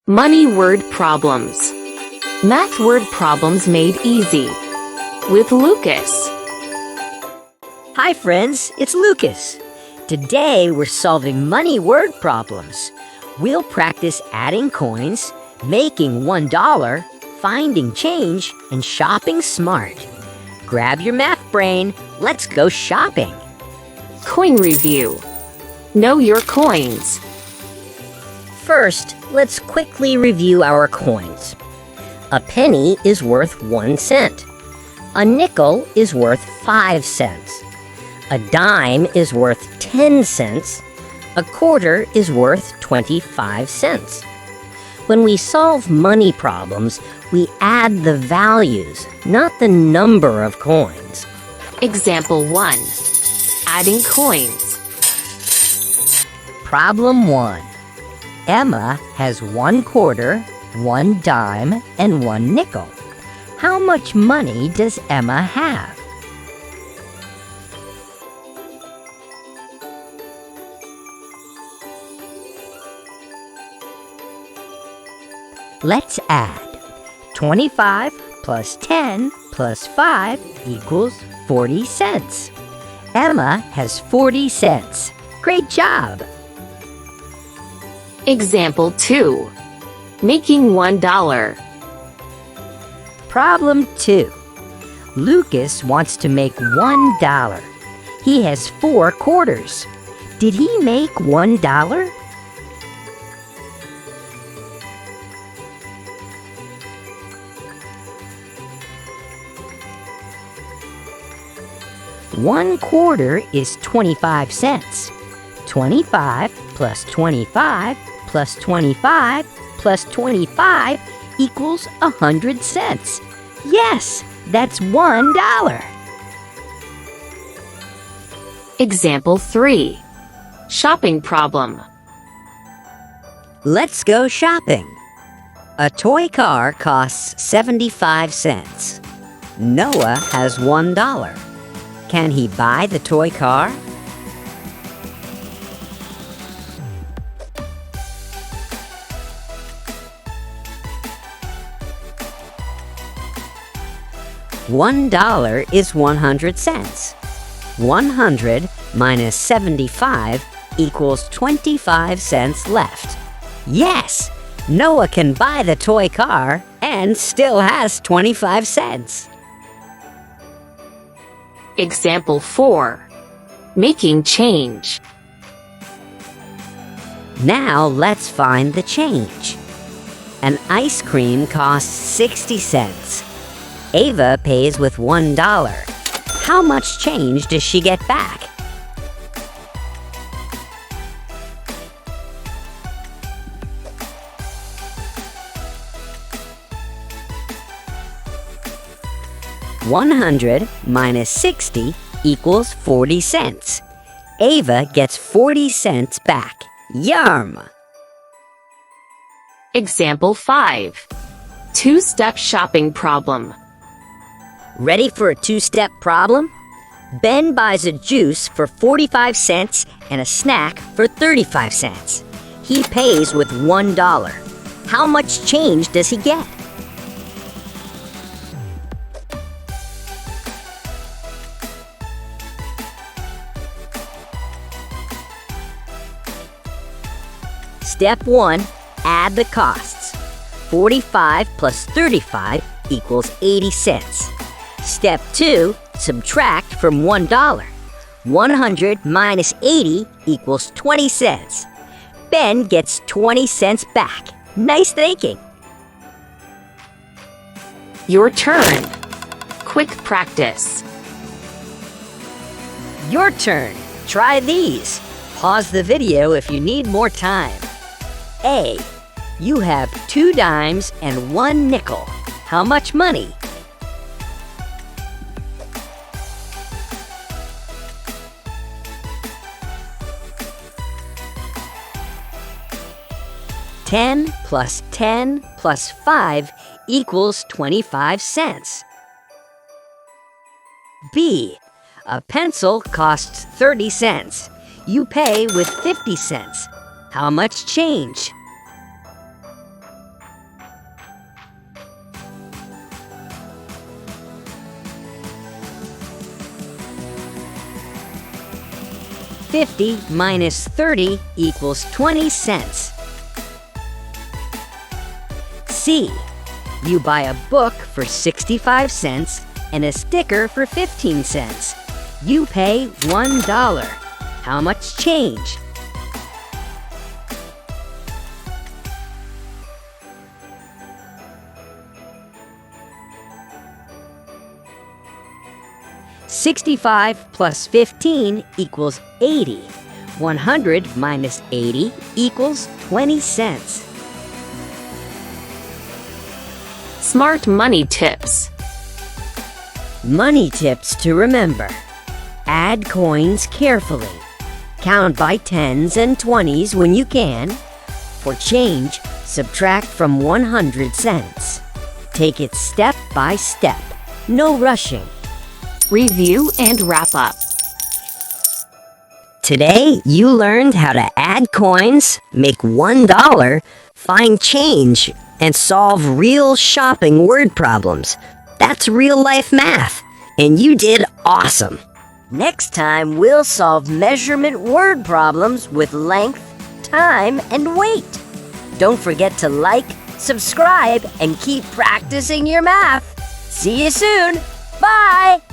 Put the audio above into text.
Money word problems. Math word problems made easy. With Lucas. Hi friends, it's Lucas. Today we're solving money word problems. We'll practice adding coins, making $1, finding change, and shopping smart. Grab your math brain, let's go shopping. Coin review. Know your coins. First, let's quickly review our coins. A penny is worth 1 cent. A nickel is worth 5 cents. A dime is worth 10 cents. A quarter is worth 25 cents. When we solve money problems, we add the values, not the number of coins. Example 1. Adding coins. Problem 1. Emma has 1 quarter, 1 dime, and 1 nickel. How much money does Emma have? Let's add. 25 plus 10 plus 5 equals 40 cents. Emma has 40 cents. Great job! Example 2. Making $1. Problem 2. Lucas wants to make $1. He has 4 quarters. Did he make $1? One quarter is 25 cents. 25 plus 25 plus 25 plus 25 equals 100 cents. Yes, that's $1. Example 3. Shopping problem. Let's go shopping. A toy car costs 75 cents. Noah has $1. Can he buy the toy car? $1 is 100 cents. 100 minus 75 equals 25 cents left. Yes, Noah can buy the toy car and still has 25 cents. Example 4. Making change. Now let's find the change. An ice cream costs 60 cents. Ava pays with $1. How much change does she get back? $100 minus 60 equals 40 cents. Ava gets 40 cents back. Yum! Example 5. Two-step shopping problem. Ready for a 2-step problem? Ben buys a juice for 45 cents and a snack for 35 cents. He pays with $1. How much change does he get? Step 1. Add the costs. 45 plus 35 equals 80 cents. Step 2. Subtract from $1. 100 minus 80 equals 20 cents. Ben gets 20 cents back. Nice thinking. Your turn. Quick practice. Your turn. Try these. Pause the video if you need more time. A. You have 2 dimes and 1 nickel. How much money? $10 plus 10 plus 5 equals 25 cents. B. A pencil costs 30 cents. You pay with 50 cents. How much change? 50 minus 30 equals 20 cents. C. You buy a book for 65 cents and a sticker for 15 cents. You pay $1. How much change? $65 plus 15 equals 80. 100 minus 80 equals 20 cents. Smart money tips. Money tips to remember. Add coins carefully. Count by 10s and 20s when you can. For change, subtract from 100 cents. Take it step by step. No rushing. Review and wrap up. Today, you learned how to add coins, make $1, find change, and solve real shopping word problems. That's real-life math, and you did awesome. Next time, we'll solve measurement word problems with length, time, and weight. Don't forget to like, subscribe, and keep practicing your math. See you soon. Bye!